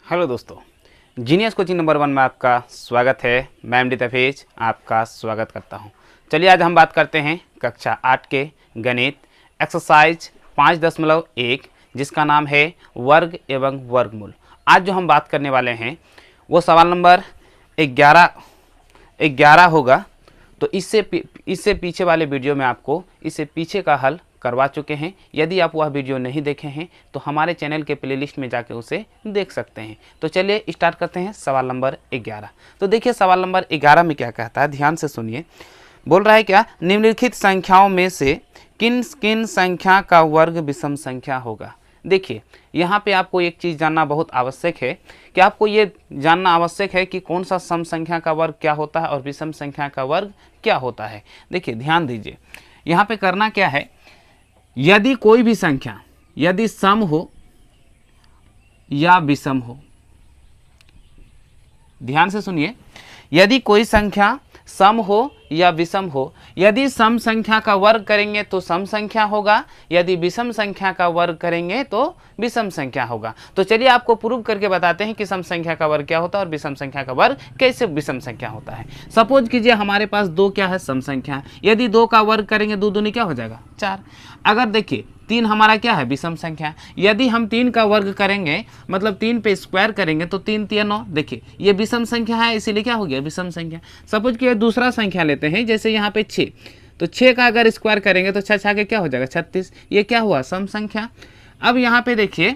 Hello दोस्तों, genius coaching number 1 में आपका स्वागत है। मैं एमडी तफीज आपका स्वागत करता हूं। चलिए आज हम बात करते हैं कक्षा 8 के गणित एक्सरसाइज 5.1 जिसका नाम है वर्ग एवं वर्गमूल। आज जो हम बात करने वाले हैं वो सवाल नंबर 11 होगा। तो इससे पीछे वाले वीडियो में आपको इससे पीछे का हल करवा चुके हैं। यदि आप वह वीडियो नहीं देखे हैं तो हमारे चैनल के प्लेलिस्ट में जाके उसे देख सकते हैं। तो चलिए स्टार्ट करते हैं सवाल नंबर 11। तो देखिए सवाल नंबर 11 में क्या कहता है, ध्यान से सुनिए। बोल रहा है क्या, निम्नलिखित संख्याओं में से किन किन संख्या का वर्ग विषम संख्या होगा। देखिए यहाँ पे आपको एक चीज़ जानना बहुत आवश्यक है कि आपको ये जानना आवश्यक है कि कौन सा सम संख्या का वर्ग क्या होता है और विषम संख्या का वर्ग क्या होता है। देखिए ध्यान दीजिए, यहाँ पे करना क्या है, यदि कोई भी संख्या यदि सम हो या विषम हो, ध्यान से सुनिए, यदि कोई संख्या सम हो या विषम हो, यदि सम संख्या का वर्ग करेंगे तो सम संख्या होगा, यदि विषम संख्या का वर्ग करेंगे तो विषम संख्या होगा। तो चलिए आपको प्रूव करके बताते हैं कि सम संख्या का वर्ग क्या होता है और विषम संख्या का वर्ग कैसे विषम संख्या होता है। सपोज कीजिए हमारे पास 2 क्या है, सम संख्या। यदि 2 का वर्ग करेंगे 2 दूनी क्या हो जाएगा 4। अगर देखिए 3 हमारा क्या है, विषम संख्या। यदि हम 3 का वर्ग करेंगे मतलब 3 पे स्क्वायर करेंगे तो 3 3 9, देखिए ये विषम संख्या है इसीलिए क्या हो गया विषम संख्या। सपोज कि दूसरा संख्या लेते हैं, जैसे यहाँ पे 6, तो 6 का अगर स्क्वायर करेंगे तो 6 के क्या हो जाएगा 36, ये क्या हुआ सम संख्या। अब यहाँ पे देखिए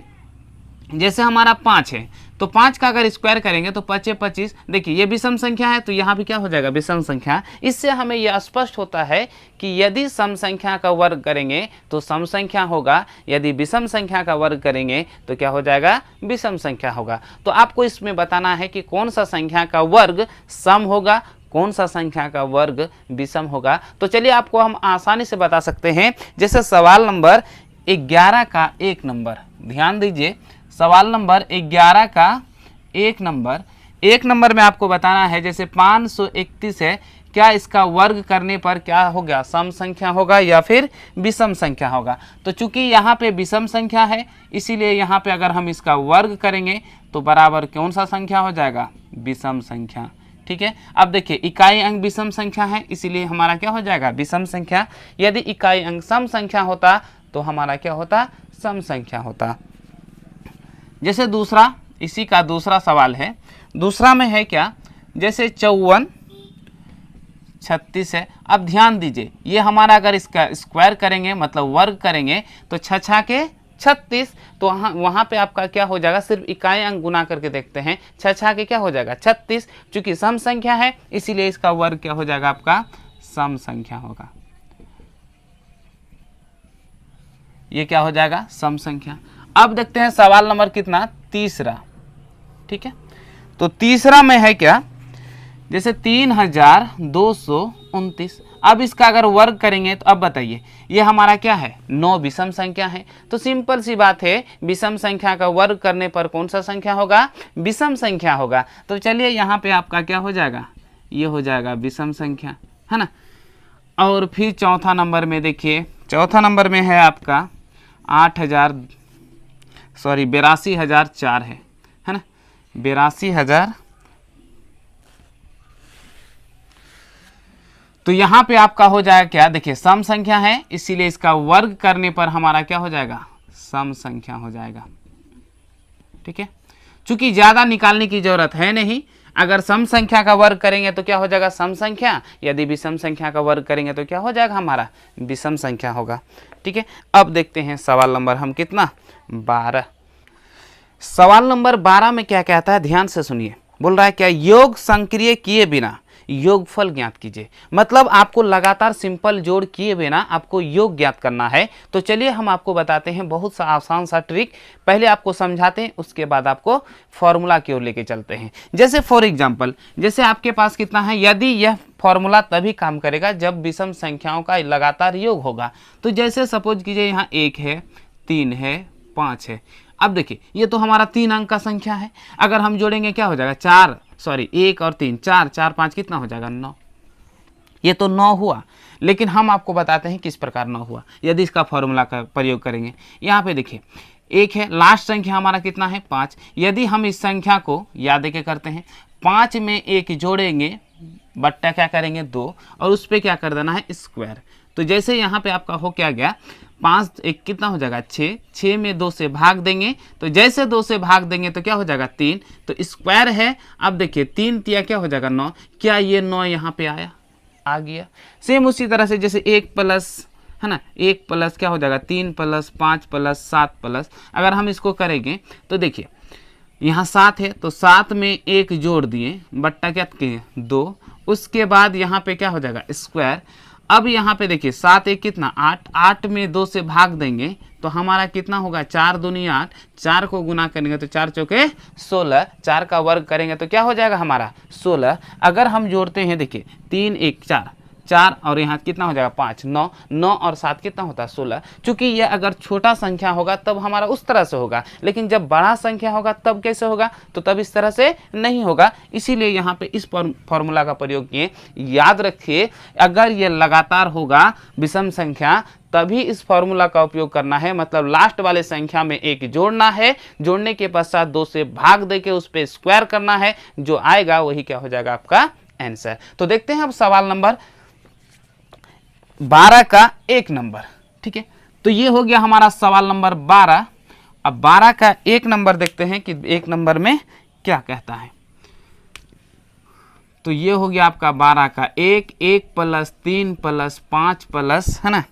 जैसे हमारा 5 है तो 5 का अगर स्क्वायर करेंगे तो 5 25, देखिए ये विषम संख्या है तो यहाँ भी क्या हो जाएगा विषम संख्या। इससे हमें यह स्पष्ट होता है कि यदि सम संख्या का वर्ग करेंगे तो सम संख्या होगा, यदि विषम संख्या का वर्ग करेंगे तो क्या हो जाएगा विषम संख्या होगा। तो आपको इसमें बताना है कि कौन सा संख्या का वर्ग सम होगा, कौन सा संख्या का वर्ग विषम होगा। तो चलिए आपको हम आसानी से बता सकते हैं। जैसे सवाल नंबर 11 का 1 नंबर, ध्यान दीजिए, सवाल नंबर 11 का 1 नंबर में आपको बताना है, जैसे 531 है, क्या इसका वर्ग करने पर क्या हो गया सम संख्या होगा या फिर विषम संख्या होगा। तो चूंकि यहाँ पे विषम संख्या है इसीलिए यहाँ पे अगर हम इसका वर्ग करेंगे तो बराबर कौन सा संख्या हो जाएगा विषम संख्या। ठीक है, अब देखिए इकाई अंक विषम संख्या है इसीलिए हमारा क्या हो जाएगा विषम संख्या। यदि इकाई अंक सम संख्या होता तो हमारा क्या होता सम संख्या होता। जैसे दूसरा, इसी का दूसरा सवाल है, दूसरा में है क्या, जैसे 54 36 है। अब ध्यान दीजिए ये हमारा अगर इसका स्क्वायर करेंगे मतलब वर्ग करेंगे तो 6 के 36, तो वहाँ पे आपका क्या हो जाएगा, सिर्फ इकाई अंक गुना करके देखते हैं, 6 के क्या हो जाएगा 36। चूंकि सम संख्या है इसीलिए इसका वर्ग क्या हो जाएगा आपका सम संख्या होगा। ये क्या हो जाएगा सम संख्या। अब देखते हैं सवाल नंबर कितना, तीसरा। ठीक है, तो तीसरा में है क्या, जैसे 3229। अब इसका अगर वर्ग करेंगे तो अब बताइए ये हमारा क्या है 9 विषम संख्या है। तो सिंपल सी बात है, विषम संख्या का वर्ग करने पर कौन सा संख्या होगा विषम संख्या होगा। तो चलिए यहाँ पे आपका क्या हो जाएगा, ये हो जाएगा विषम संख्या, है ना। और फिर चौथा नंबर में देखिए, चौथा नंबर में है आपका 82,004 है ना, 82,000। तो यहाँ पे आपका हो जाएगा क्या, देखिए सम संख्या है इसीलिए इसका वर्ग करने पर हमारा क्या हो जाएगा सम संख्या हो जाएगा। ठीक है, चूंकि ज्यादा निकालने की जरूरत है नहीं, अगर सम संख्या का वर्ग करेंगे तो क्या हो जाएगा सम संख्या, यदि विषम संख्या का वर्ग करेंगे तो क्या हो जाएगा हमारा विषम संख्या होगा। ठीक है, अब देखते हैं सवाल नंबर हम कितना 12। सवाल नंबर 12 में क्या कहता है, ध्यान से सुनिए। बोल रहा है क्या, योग संक्रिय किए बिना योगफल ज्ञात कीजिए। मतलब आपको लगातार सिंपल जोड़ किए बिना आपको योग ज्ञात करना है। तो चलिए हम आपको बताते हैं बहुत सा आसान सा ट्रिक, पहले आपको समझाते हैं उसके बाद आपको फॉर्मूला की ओर लेके चलते हैं। जैसे फॉर एग्जांपल, जैसे आपके पास कितना है, यदि यह फॉर्मूला तभी काम करेगा जब विषम संख्याओं का लगातार योग होगा। तो जैसे सपोज कीजिए यहाँ 1 है 3 है 5 है। अब देखिए ये तो हमारा 3 अंक का संख्या है, अगर हम जोड़ेंगे क्या हो जाएगा 1 और 3 4 4 5 कितना हो जाएगा 9। ये तो 9 हुआ, लेकिन हम आपको बताते हैं किस प्रकार 9 हुआ। यदि इसका फॉर्मूला का प्रयोग करेंगे, यहाँ पे देखिए 1 है, लास्ट संख्या हमारा कितना है 5। यदि हम इस संख्या को याद के करते हैं, 5 में 1 जोड़ेंगे बट्टा क्या करेंगे 2 और उस पर क्या कर देना है स्क्वायर। तो जैसे यहाँ पे आपका हो क्या गया 5 1 कितना हो जाएगा 6, 6 में 2 से भाग देंगे, तो जैसे 2 से भाग देंगे तो क्या हो जाएगा 3, तो स्क्वायर है। अब देखिए 3 तिया क्या हो जाएगा 9, क्या ये 9 यहाँ पे आया, आ गया। सेम उसी तरह से जैसे 1 प्लस है ना, 1 प्लस क्या हो जाएगा 3 प्लस 5 प्लस 7 प्लस, अगर हम इसको करेंगे तो देखिए यहाँ 7 है तो 7 में 1 जोड़ दिए बट्टा क्या किए 2, उसके बाद यहाँ पे क्या हो जाएगा स्क्वायर। अब यहाँ पे देखिए 7 1 कितना 8, 8 में 2 से भाग देंगे तो हमारा कितना होगा 4 दूनी 8, 4 को गुना करेंगे तो 4 चौके 16, 4 का वर्ग करेंगे तो क्या हो जाएगा हमारा 16। अगर हम जोड़ते हैं देखिए 3 1 4, 4 और यहाँ कितना हो जाएगा 5 9, 9 और 7 कितना होता है 16। चूंकि यह अगर छोटा संख्या होगा तब हमारा उस तरह से होगा, लेकिन जब बड़ा संख्या होगा तब कैसे होगा, तो तब इस तरह से नहीं होगा। इसीलिए यहाँ पे इस फॉर्मूला का प्रयोग किए। याद रखिए अगर ये लगातार होगा विषम संख्या तभी इस फॉर्मूला का उपयोग करना है, मतलब लास्ट वाले संख्या में 1 जोड़ना है, जोड़ने के पश्चात 2 से भाग देके उस पर स्क्वायर करना है, जो आएगा वही क्या हो जाएगा आपका आंसर। तो देखते हैं अब सवाल नंबर 12 का 1 नंबर। ठीक है, तो ये हो गया हमारा सवाल नंबर 12। अब 12 का 1 नंबर देखते हैं कि 1 नंबर में क्या कहता है। तो ये हो गया आपका 12 का 1, 1 प्लस 3 प्लस 5 प्लस है ना,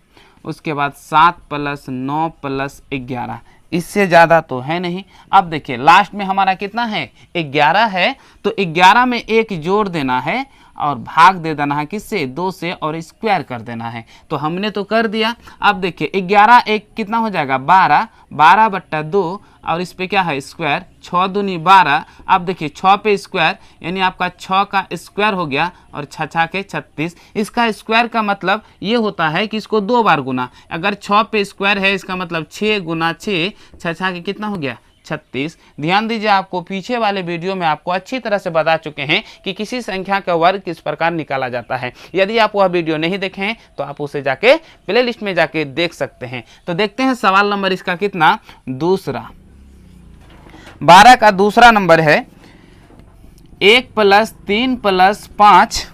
उसके बाद 7 प्लस 9 प्लस 11, इससे ज़्यादा तो है नहीं। अब देखिए लास्ट में हमारा कितना है 11 है, तो 11 में 1 जोड़ देना है और भाग दे देना है किससे 2 से और स्क्वायर कर देना है। तो हमने तो कर दिया। अब देखिए 11 1 कितना हो जाएगा 12, 12 बट्टा 2 और इस पे क्या है स्क्वायर, 6 दूनी 12। अब देखिए 6 पे स्क्वायर यानी आपका 6 का स्क्वायर हो गया और 6 के 36। इसका स्क्वायर का मतलब ये होता है कि इसको 2 बार गुना, अगर 6 पे स्क्वायर है इसका मतलब 6 गुना 6, 6 के कितना हो गया 36। ध्यान दीजिए आपको पीछे वाले वीडियो में आपको अच्छी तरह से बता चुके हैं कि किसी संख्या का वर्ग किस प्रकार निकाला जाता है। यदि आप वह वीडियो नहीं देखे हैं तो आप उसे जाके प्लेलिस्ट में जाके देख सकते हैं। तो देखते हैं सवाल नंबर इसका कितना, दूसरा। 12 का दूसरा नंबर है 1 plus 3 plus 5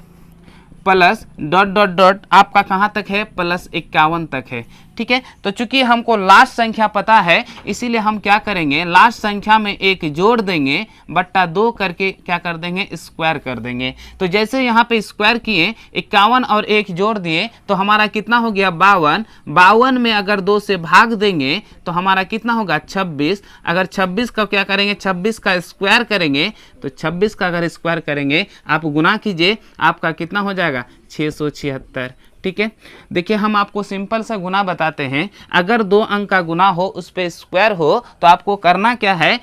plus dot dot dot, आपका कहाँ तक है प्लस 51 तक है। ठीक है, तो चूंकि हमको लास्ट संख्या पता है इसीलिए हम क्या करेंगे लास्ट संख्या में 1 जोड़ देंगे बट्टा 2 करके क्या कर देंगे स्क्वायर कर देंगे। तो जैसे यहाँ पे स्क्वायर किए 51 और 1 जोड़ दिए तो हमारा कितना हो गया 52, 52 में अगर 2 से भाग देंगे तो हमारा कितना होगा 26। अगर 26 का क्या करेंगे 26 का स्क्वायर करेंगे, तो 26 का अगर स्क्वायर करेंगे आप गुना कीजिए आपका कितना हो जाएगा 676। ठीक है, देखिए हम आपको सिंपल सा गुना बताते हैं। अगर 2 अंक का गुना हो उस पे स्क्वायर हो तो आपको करना क्या है,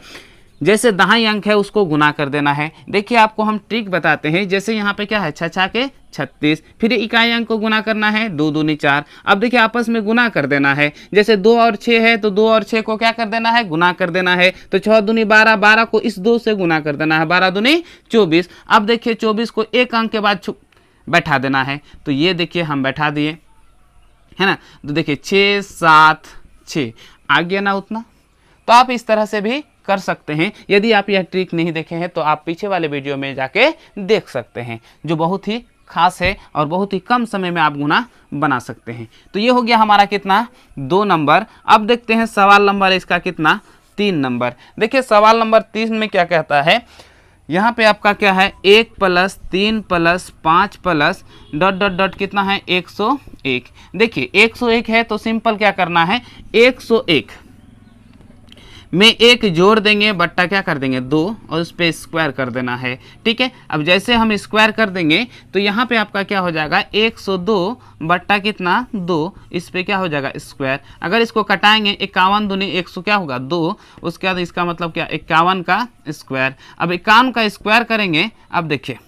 जैसे दाहिने अंक है उसको गुना कर देना है। देखिए आपको हम ट्रिक बताते हैं, जैसे यहाँ पे क्या है 6 के 36, फिर इकाई अंक को गुना करना है 2 दूनी 4। अब देखिए आपस में गुना कर देना है, जैसे 2 और 6 है तो 2 और 6 को क्या कर देना है गुना कर देना है। तो 6 दूनी 12, 12 को इस 2 से गुना कर देना है, 12 दूनी 24। अब देखिए 24 को 1 अंक के बाद बैठा देना है, तो ये देखिए हम बैठा दिए है ना। तो देखिए 6 7 6 आ गया ना उतना। तो आप इस तरह से भी कर सकते हैं। यदि आप यह ट्रिक नहीं देखे हैं तो आप पीछे वाले वीडियो में जाके देख सकते हैं, जो बहुत ही खास है और बहुत ही कम समय में आप गुना बना सकते हैं। तो ये हो गया हमारा कितना 2 नंबर। अब देखते हैं सवाल नंबर इसका कितना 3 नंबर। देखिए सवाल नंबर 3 में क्या कहता है, यहाँ पे आपका क्या है 1 plus 3 plus 5 plus dot dot dot कितना है 101। देखिए 101 है तो सिंपल क्या करना है 101 में 1 जोड़ देंगे बट्टा क्या कर देंगे 2 और उस पर स्क्वायर कर देना है। ठीक है, अब जैसे हम स्क्वायर कर देंगे तो यहाँ पे आपका क्या हो जाएगा 102 बट्टा कितना 2, इस पे क्या हो जाएगा स्क्वायर। अगर इसको कटाएंगे 51 दूनी 100 क्या होगा 2, उसके बाद इसका मतलब क्या 51 का स्क्वायर। अब 51 का स्क्वायर करेंगे, अब देखिए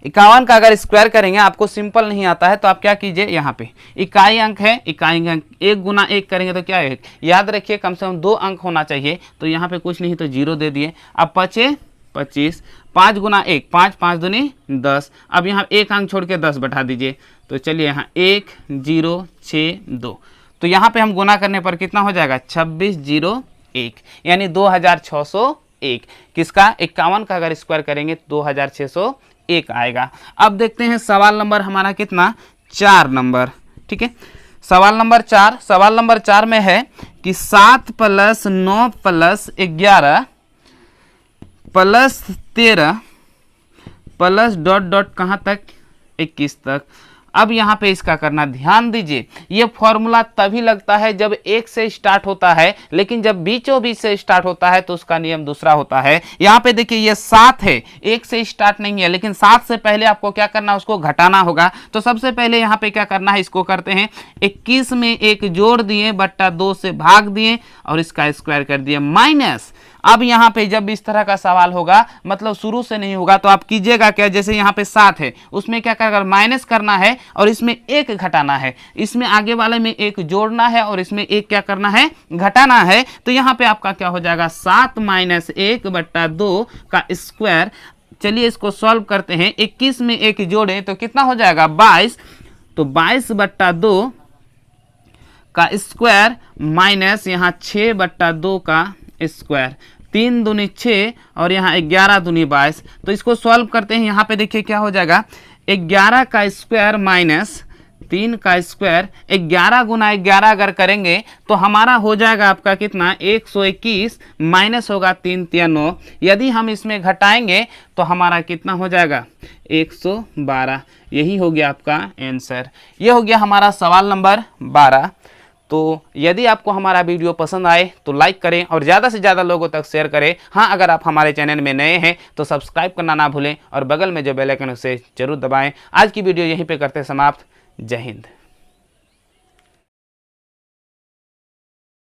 51 का अगर स्क्वायर करेंगे आपको सिंपल नहीं आता है तो आप क्या कीजिए यहाँ पे इकाई अंक है, इकाई अंक 1 गुना 1 करेंगे तो क्या है, याद रखिए कम से कम 2 अंक होना चाहिए। तो यहाँ पे कुछ नहीं तो 0 दे दिए। अब 5 25, 5 गुना 1 5, 5 दूनी 10। अब यहाँ 1 अंक छोड़ के 10 बैठा दीजिए। तो चलिए यहाँ 1 0 6 2। तो यहाँ पे हम गुना करने पर कितना हो जाएगा 2601 यानी 2601। किसका 51 का अगर स्क्वायर करेंगे तो 2601 आएगा। अब देखते हैं सवाल नंबर हमारा कितना 4 नंबर। ठीक है, सवाल नंबर 4 में है कि 7 + 9 + 11 + 13 प्लस डॉट डॉट कहाँ तक 21 तक। अब यहाँ पे इसका करना, ध्यान दीजिए, ये फॉर्मूला तभी लगता है जब एक से स्टार्ट होता है, लेकिन जब बीचों बीच से स्टार्ट होता है तो उसका नियम दूसरा होता है। यहाँ पे देखिए ये 7 है, एक से स्टार्ट नहीं है, लेकिन 7 से पहले आपको क्या करना है, उसको घटाना होगा। तो सबसे पहले यहाँ पे क्या करना है, इसको करते हैं 21 में एक जोड़ दिए बट्टा 2 से भाग दिए और इसका स्क्वायर कर दिए माइनस। अब यहाँ पे जब इस तरह का सवाल होगा, मतलब शुरू से नहीं होगा, तो आप कीजिएगा क्या, जैसे यहाँ पे 7 है उसमें क्या कर माइनस करना है और इसमें 1 घटाना है, इसमें आगे वाले में 1 जोड़ना है और इसमें 1 क्या करना है, घटाना है। तो यहाँ पे आपका क्या हो जाएगा 7 - 1 बट्टा 2 का स्क्वायर। चलिए इसको सॉल्व करते हैं, 21 में 1 जोड़ें तो कितना हो जाएगा 22, तो 22 बट्टा 2 का स्क्वायर माइनस यहाँ 6 बट्टा 2 का स्क्वायर, 3 दूनी 6 और यहाँ 11 दूनी 22। तो इसको सॉल्व करते हैं, यहाँ पे देखिए क्या हो जाएगा 11 का स्क्वायर माइनस 3 का स्क्वायर। 11 गुना 11 अगर करेंगे तो हमारा हो जाएगा आपका कितना 121 माइनस होगा 3 3 9। यदि हम इसमें घटाएंगे तो हमारा कितना हो जाएगा 112। यही हो गया आपका आंसर। ये हो गया हमारा सवाल नंबर 12। तो यदि आपको हमारा वीडियो पसंद आए तो लाइक करें और ज़्यादा से ज़्यादा लोगों तक शेयर करें। हाँ, अगर आप हमारे चैनल में नए हैं तो सब्सक्राइब करना ना भूलें और बगल में जो बेल आइकन उसे जरूर दबाएं। आज की वीडियो यहीं पे करते समाप्त। जय हिंद।